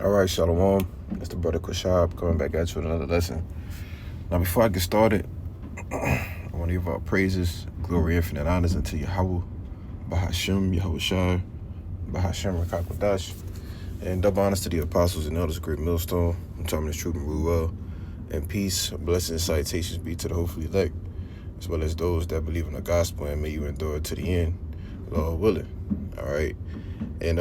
All right, Shalom. It's the brother Kushab coming back at you with another lesson. Now, before I get started, I want to give our praises, glory, infinite honors unto Yahweh, Bahashem, Yahushua, Bahashem, Rakakwadash, and double honors to the apostles and elders of Great Millstone. I'm telling this truth and rule well. And peace, blessings, salutations be to the hopefully elect, as well as those that believe in the gospel, and may you endure to the end, Lord willing. All right. And,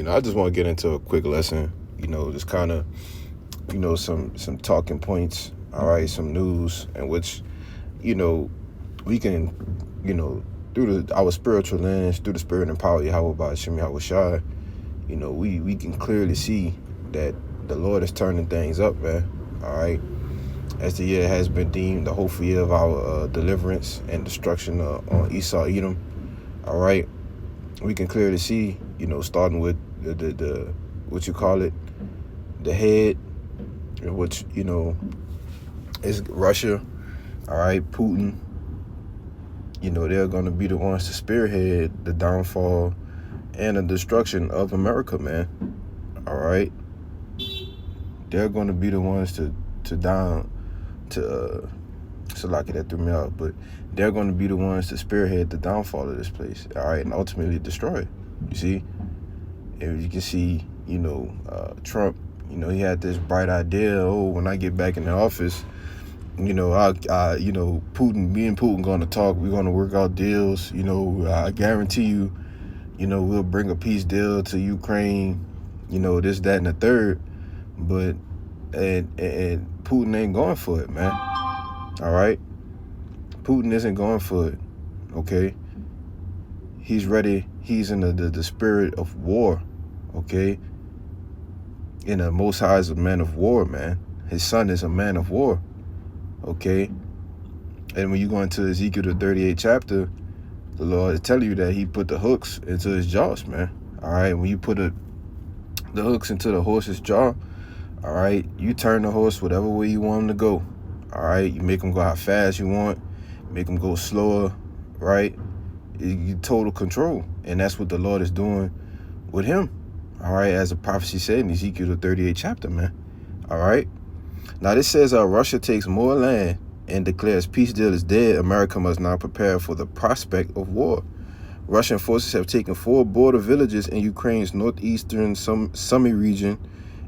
I just want to get into a quick lesson, just kind of, some talking points, all right, some news in which, we can, through our spiritual lens, through the spirit and power of Yahweh by Hashem Yahushua, we can clearly see that the Lord is turning things up, man, all right, as the year has been deemed the hopeful year of our deliverance and destruction on Esau, Edom, all right. We can clearly see, starting with the what you call it, the head, which, is Russia, all right, Putin. They're going to be the ones to spearhead the downfall and the destruction of America, man, all right. They're going to be the ones to Salaki, that threw me out, but they're going to be the ones to spearhead the downfall of this place, all right, and ultimately destroy it. You see, and you can see, Trump, he had this bright idea, when I get back in the office, Putin, me and Putin going to talk, we're going to work out deals, I guarantee you, we'll bring a peace deal to Ukraine, this, that, and the third, but, and Putin ain't going for it, man. All right, Putin isn't going for it, okay? He's ready. He's in the spirit of war, okay? And the Most High is a man of war, man. His son is a man of war, okay? And when you go into Ezekiel, the 38th chapter, the Lord is telling you that he put the hooks into his jaws, man. All right, when you put the hooks into the horse's jaw, all right, you turn the horse whatever way you want him to go. All right, you make him go how fast you want, make him go slower, right? You total control, and that's what the Lord is doing with him. All right, as the prophecy said in Ezekiel the 38th chapter, man. All right. Now this says Russia takes more land and declares peace deal is dead. America must now prepare for the prospect of war. Russian forces have taken 4 border villages in Ukraine's northeastern Sumy region,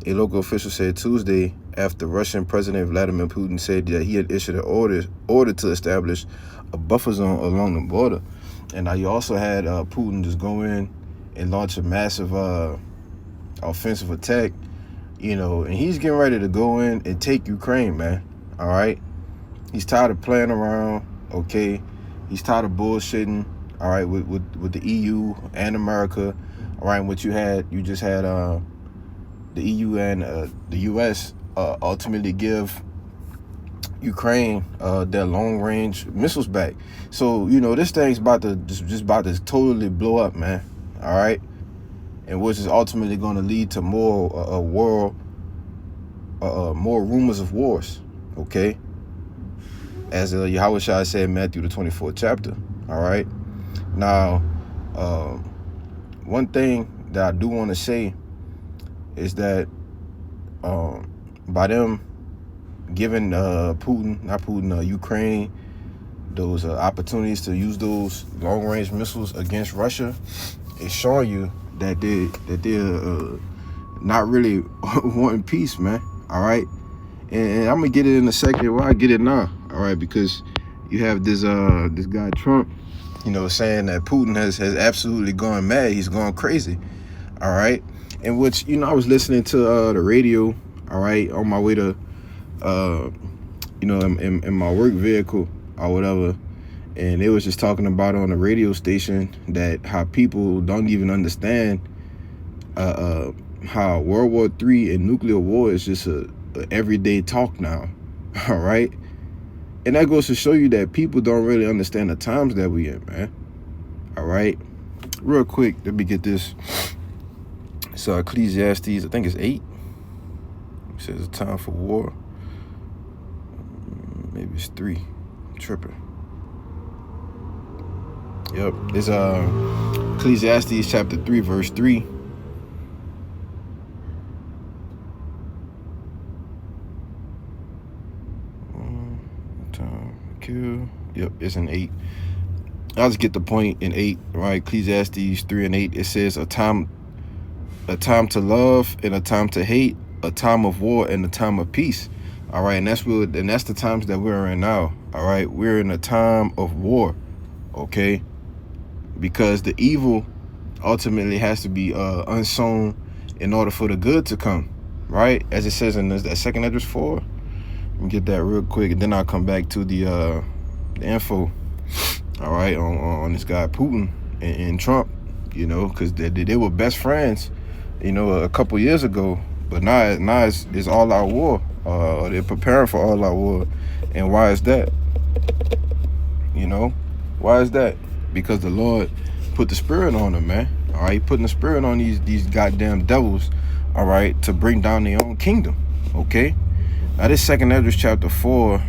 a local official said Tuesday, after Russian President Vladimir Putin said that he had issued an order to establish a buffer zone along the border. And now you also had Putin just go in and launch a massive offensive attack, and he's getting ready to go in and take Ukraine, man. All right. He's tired of playing around, okay? He's tired of bullshitting, all right, with the EU and America, all right, what you just had the EU and the US ultimately give Ukraine their long-range missiles back. So, this thing's about to just about to totally blow up, man. All right, and which is ultimately going to lead to more more rumors of wars. Okay, as Yahushua said in Matthew the 24th chapter. All right, now one thing that I do want to say is that by them giving Ukraine those opportunities to use those long-range missiles against Russia, it's showing you that they're not really wanting peace, man. All right, and I'm gonna get it in a second. Well, I get it now. All right, because you have this guy Trump, saying that Putin has absolutely gone mad. He's gone crazy. All right. In which, I was listening to the radio, all right, on my way to, in my work vehicle or whatever, and they was just talking about on the radio station that how people don't even understand how World War III and nuclear war is just a everyday talk now, all right? And that goes to show you that people don't really understand the times that we in, man, all right? Real quick, let me get this. So Ecclesiastes, I think it's 8. It says it's time for war. Maybe it's 3. I'm tripping. Yep. It's Ecclesiastes chapter 3, verse 3. Time kill. Yep, it's an 8. I'll just get the point in 8, right? Ecclesiastes 3 and 8. It says a time to love and a time to hate, a time of war and a time of peace. All right, and that's the times that we're in now. All right, we're in a time of war, okay? Because the evil ultimately has to be unsown in order for the good to come, right? As it says in that 2 Ezra 4. Let me get that real quick, and then I'll come back to the info. All right, on this guy Putin and Trump, you know, because they were best friends, you know, a couple years ago. But now it's all out war. They're preparing for all out war. And why is that? You know, why is that? Because the Lord put the spirit on them, man. All right, putting the spirit on these goddamn devils, all right, to bring down their own kingdom. Okay. Now this 2 Ezra chapter 4.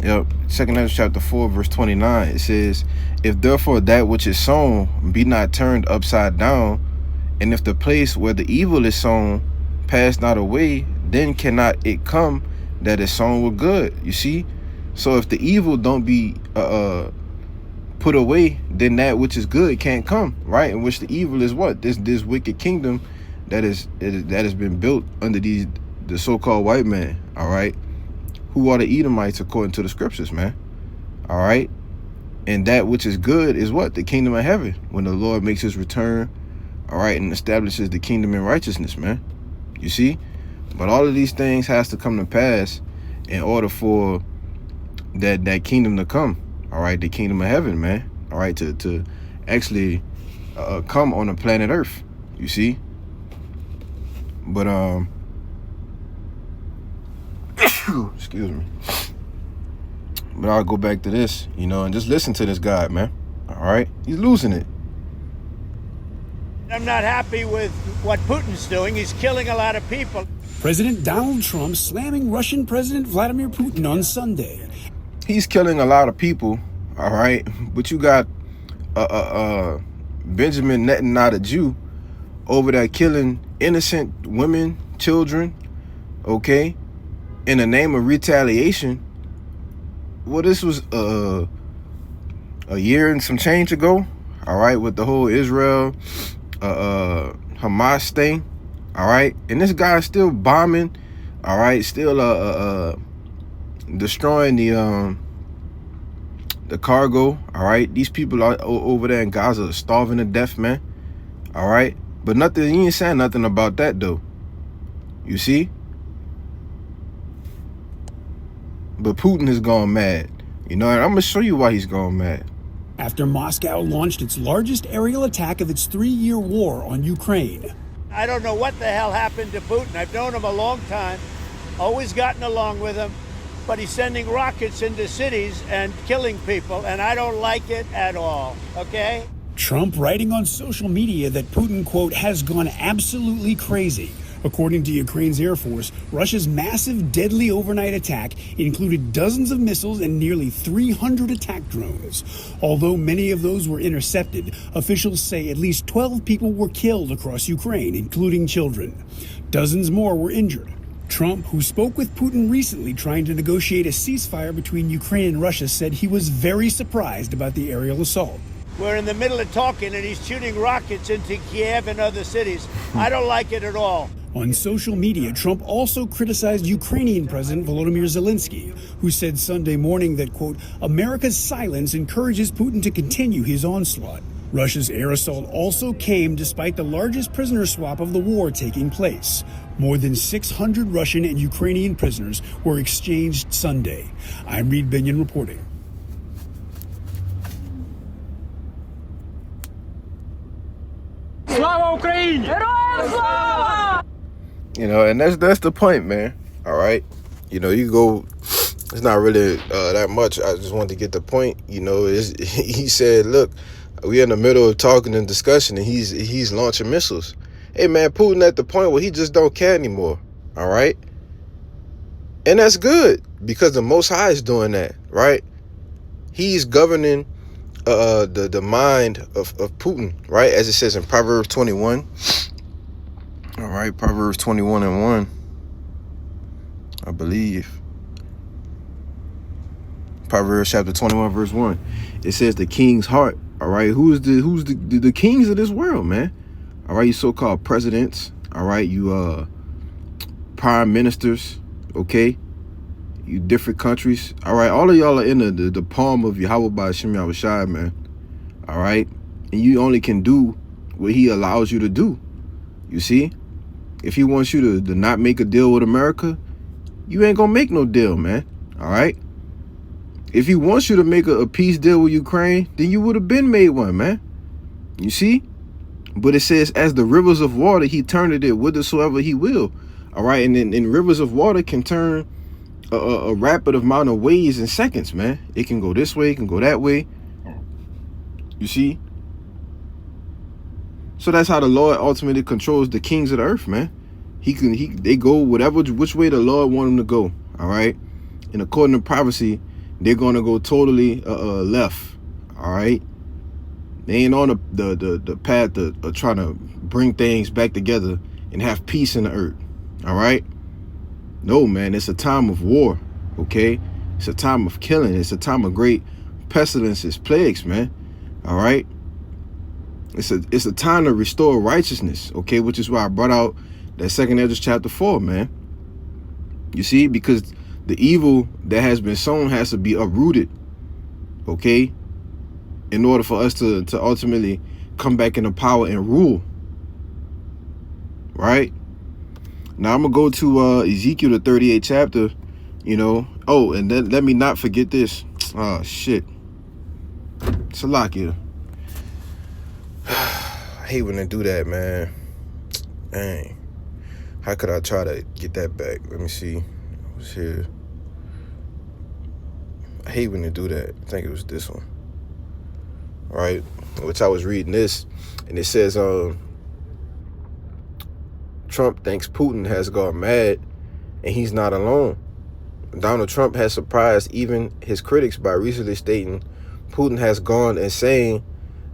Yep, 2 Ezra chapter 4, verse 29. It says, if therefore that which is sown be not turned upside down, and if the place where the evil is sown pass not away, then cannot it come that is sown with good. You see? So if the evil don't be put away, then that which is good can't come, right? In which the evil is what? This wicked kingdom that has been built under the so-called white man, all right? Who are the Edomites according to the scriptures, man? All right? And that which is good is what? The kingdom of heaven. When the Lord makes his return, all right, and establishes the kingdom in righteousness, man. You see? But all of these things has to come to pass in order for that kingdom to come. All right? The kingdom of heaven, man. All right? To actually come on the planet Earth. You see? But, excuse me. But I'll go back to this, you know, and just listen to this guy, man. All right? He's losing it. I'm not happy with what Putin's doing. He's killing a lot of people. President Donald Trump slamming Russian President Vladimir Putin on Sunday. He's killing a lot of people, all right? But you got Benjamin Netanyahu, Jew, over there killing innocent women, children, okay? In the name of retaliation. Well, this was a year and some change ago, all right, with the whole Israel Hamas thing, all right, and this guy's still bombing, all right, still destroying the cargo, all right. These people are over there in Gaza are starving to death, man, all right. But nothing, he ain't saying nothing about that though. You see? But Putin has gone mad, you know, and I'm gonna show you why he's gone mad. After Moscow launched its largest aerial attack of its 3-year war on Ukraine. I don't know what the hell happened to Putin. I've known him a long time, always gotten along with him, but he's sending rockets into cities and killing people, and I don't like it at all, okay? Trump writing on social media that Putin, quote, has gone absolutely crazy. According to Ukraine's Air Force, Russia's massive, deadly overnight attack included dozens of missiles and nearly 300 attack drones. Although many of those were intercepted, officials say at least 12 people were killed across Ukraine, including children. Dozens more were injured. Trump, who spoke with Putin recently trying to negotiate a ceasefire between Ukraine and Russia, said he was very surprised about the aerial assault. We're in the middle of talking, and he's shooting rockets into Kiev and other cities. I don't like it at all. On social media, Trump also criticized Ukrainian President Volodymyr Zelensky, who said Sunday morning that, quote, America's silence encourages Putin to continue his onslaught. Russia's air assault also came despite the largest prisoner swap of the war taking place. More than 600 Russian and Ukrainian prisoners were exchanged Sunday. I'm Reed Binion reporting. Слава Україні! Героям слава! You know, and that's the point, man. All right, you know, you go. It's not really that much. I just wanted to get the point. You know, he said, "Look, we're in the middle of talking and discussion, and he's launching missiles." Hey, man, Putin at the point where he just don't care anymore. All right, and that's good because the Most High is doing that, right? He's governing the mind of Putin, right? As it says in Proverbs 21. All right, Proverbs 21 and 1. I believe. Proverbs chapter 21, verse 1. It says the king's heart. All right. Who's the kings of this world, man? All right, you so-called presidents. All right, you prime ministers. Okay, you different countries. All right, all of y'all are in the palm of Yahweh by Hashem Yahushai, man. All right, and you only can do what he allows you to do. You see, if he wants you to not make a deal with America, you ain't gonna make no deal, man. All right. If he wants you to make a peace deal with Ukraine, then you would have been made one, man. You see? But it says, as the rivers of water, he turneth it whithersoever he will. All right. And then rivers of water can turn a rapid amount of ways in seconds, man. It can go this way, it can go that way. You see? So that's how the Lord ultimately controls the kings of the earth, man. They go which way the Lord want them to go. All right. And according to prophecy, they're gonna go totally left. All right. They ain't on the path of trying to bring things back together and have peace in the earth. All right. No, man, it's a time of war. Okay. It's a time of killing. It's a time of great pestilences, plagues, man. All right. It's a time to restore righteousness. Okay. Which is why I brought out that 2 Ezra chapter 4, man. You see, because the evil that has been sown has to be uprooted, okay, in order for us to ultimately come back into power and rule, right? Now, I'm going to go to Ezekiel, the 38th chapter, you know. Oh, and then let me not forget this. Oh, shit. Salakia. I hate when they do that, man. Dang. How could I try to get that back? Let me see. I was here. I hate when they do that. I think it was this one. All right. Which I was reading this, and it says, Trump thinks Putin has gone mad, and he's not alone. Donald Trump has surprised even his critics by recently stating Putin has gone insane.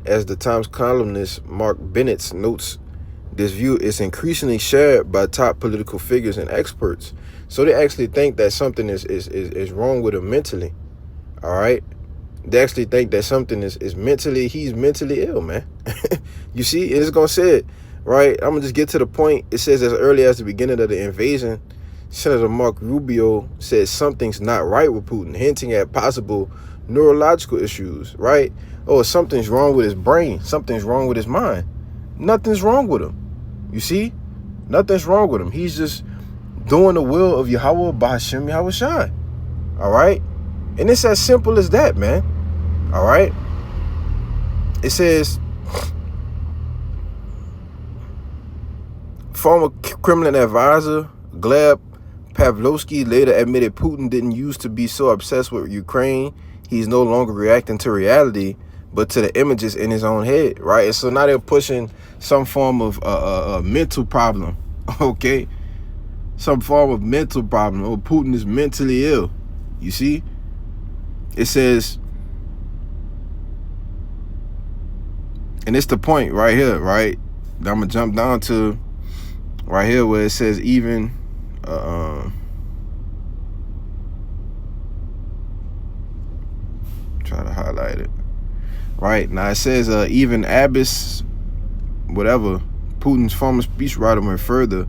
As the Times columnist Mark Bennett notes, this view is increasingly shared by top political figures and experts. So they actually think that something is wrong with him mentally. All right. They actually think that something he's mentally ill, man. You see, it's going to say it, right? I'm going to just get to the point. It says as early as the beginning of the invasion, Senator Marco Rubio said something's not right with Putin, hinting at possible neurological issues, right? Oh, something's wrong with his brain. Something's wrong with his mind. Nothing's wrong with him. You see? Nothing's wrong with him. He's just doing the will of Yahweh by Hashem Yahushai. All right? And it's as simple as that, man. All right? It says, former Kremlin advisor Gleb Pavlovsky later admitted Putin didn't used to be so obsessed with Ukraine. He's no longer reacting to reality, but to the images in his own head, right? And so now they're pushing some form of a mental problem, okay? Some form of mental problem. Oh, Putin is mentally ill. You see? It says, and it's the point right here, right? I'm going to jump down to right here where it says even, try to highlight it. Right, now it says even Abbas, whatever, Putin's former speechwriter went further.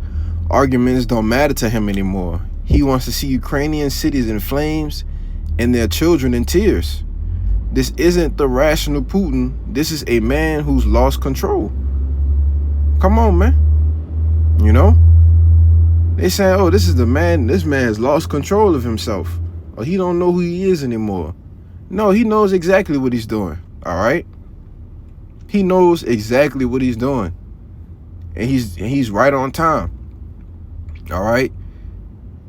Arguments don't matter to him anymore. He wants to see Ukrainian cities in flames and their children in tears. This isn't the rational Putin. This is a man who's lost control. Come on, man. You know? They say, oh, this is the man. This man's lost control of himself. Or he don't know who he is anymore. No, he knows exactly what he's doing. All right? He knows exactly what he's doing. And he's right on time. All right?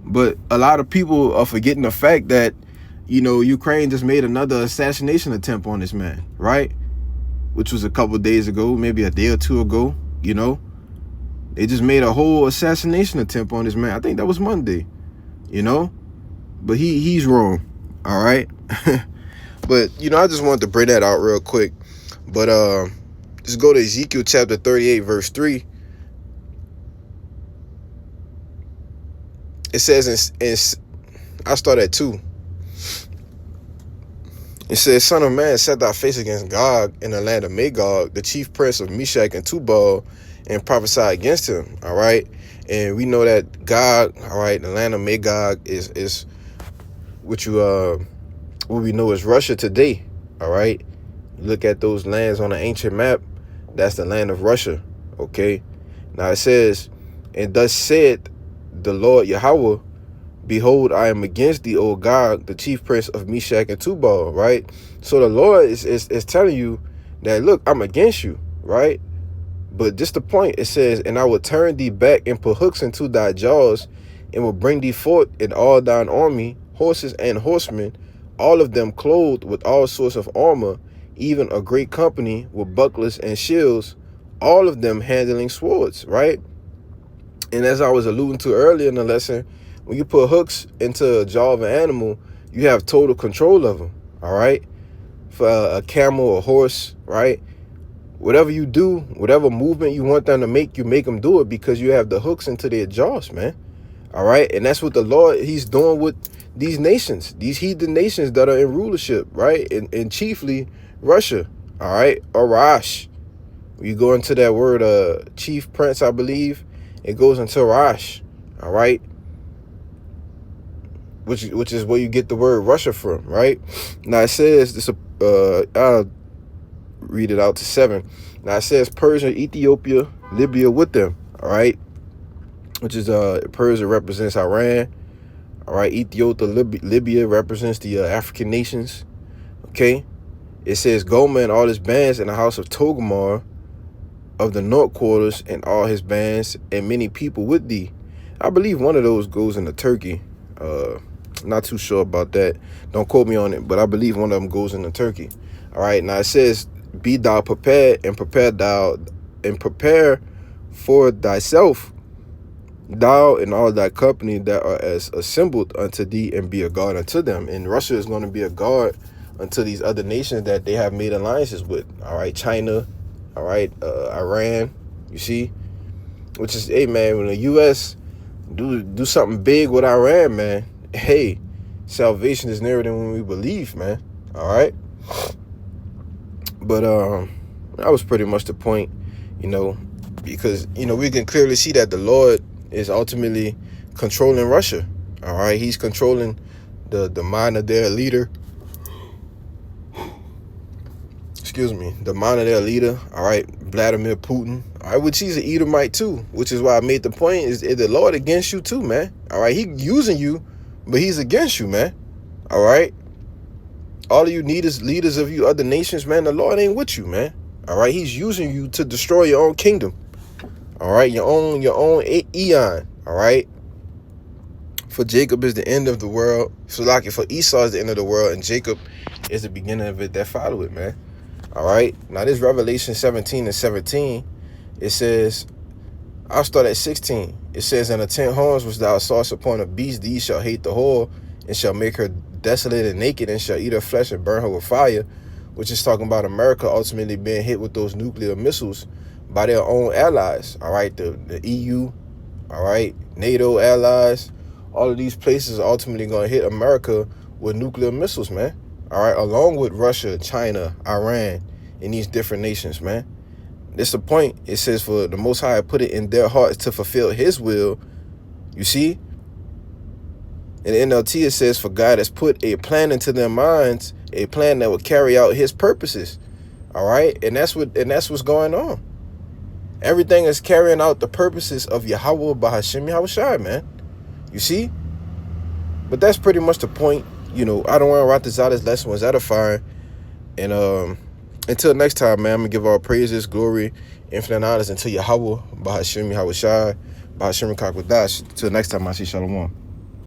But a lot of people are forgetting the fact that, you know, Ukraine just made another assassination attempt on this man, right? Which was a couple of days ago, maybe a day or two ago, you know? They just made a whole assassination attempt on this man. I think that was Monday, you know? But he's wrong, all right? But, you know, I just wanted to bring that out real quick. But just go to Ezekiel chapter 38, verse 3. it says I start at 2. It says, Son of man, set thy face against Gog in the land of Magog, the chief prince of Meshach and Tubal, and prophesy against him. All right. And we know that Gog, all right, the land of Magog is what we know as Russia today. All right. You look at those lands on the ancient map, that's the land of Russia. Okay. Now it says, and thus said the Lord Yahweh, behold, I am against thee, O Gog, the chief prince of Meshach and Tubal, right? So the Lord is telling you that, look, I'm against you, right? But just the point, it says, and I will turn thee back and put hooks into thy jaws, and will bring thee forth in all thine army, horses and horsemen, all of them clothed with all sorts of armor, even a great company with bucklers and shields, all of them handling swords, right? And as I was alluding to earlier in the lesson, when you put hooks into a jaw of an animal, you have total control of them, all right? For a camel or horse, right? Whatever you do, whatever movement you want them to make, you make them do it because you have the hooks into their jaws, man. All right? And that's what the Lord, he's doing with these nations, these heathen nations that are in rulership, right? And chiefly Russia, all right? Or Rash. When you go into that word, chief prince, I believe, it goes into Rash, all right? Which is where you get the word Russia from, right? Now it says this. I'll read it out to 7. Now it says Persia, Ethiopia, Libya with them, all right? Which is Persia represents Iran, all right? Ethiopia, Libya represents the African nations, okay? It says Gomer and all his bands in the house of Togomar of the north quarters and all his bands and many people with thee. I believe one of those goes into Turkey. Not too sure about that. Don't quote me on it, but I believe one of them goes into Turkey. All right. Now it says, be thou prepared and prepare for thyself, thou and all thy company that are as assembled unto thee, and be a guard unto them. And Russia is going to be a guard unto these other nations that they have made alliances with. All right. China. All right. Iran. You see, which is, hey, man, when the U.S. do something big with Iran, man, hey, salvation is nearer than when we believe, man. All right. But that was pretty much the point, you know, because, you know, we can clearly see that the Lord is ultimately controlling Russia. All right. He's controlling the mind of their leader. Excuse me. The mind of their leader. All right. Vladimir Putin. All right. Which he's an Edomite too, which is why I made the point is the Lord against you too, man. All right. He using you, but he's against you, man. All right. All of you leaders of you other nations, man, the Lord ain't with you, man. All right. He's using you to destroy your own kingdom. All right. Your own eon. All right. For Jacob is the end of the world. So like for Esau is the end of the world, and Jacob is the beginning of it that follow it, man. All right. Now this Revelation 17:17, it says, I'll start at 16. It says, and the 10 horns which thou sawest upon a beast, these shall hate the whore, and shall make her desolate and naked, and shall eat her flesh and burn her with fire, which is talking about America ultimately being hit with those nuclear missiles by their own allies. All right. The EU, all right, NATO allies, all of these places are ultimately going to hit America with nuclear missiles, man. All right. Along with Russia, China, Iran, and these different nations, man. This is the point. It says, for the Most High put it in their hearts to fulfill his will. You see? In the NLT, it says, for God has put a plan into their minds, a plan that will carry out his purposes. All right. And that's what's going on. Everything is carrying out the purposes of Yahweh Bahashim Yahushai, man. You see? But that's pretty much the point. You know, I don't want to write this out. This lesson was edifying. And until next time, man, I'm going to give all praises, glory, infinite honors unto Yahweh Bahashim Yahushai, Bahashim Kakwadash. Until next time, I see Shalom.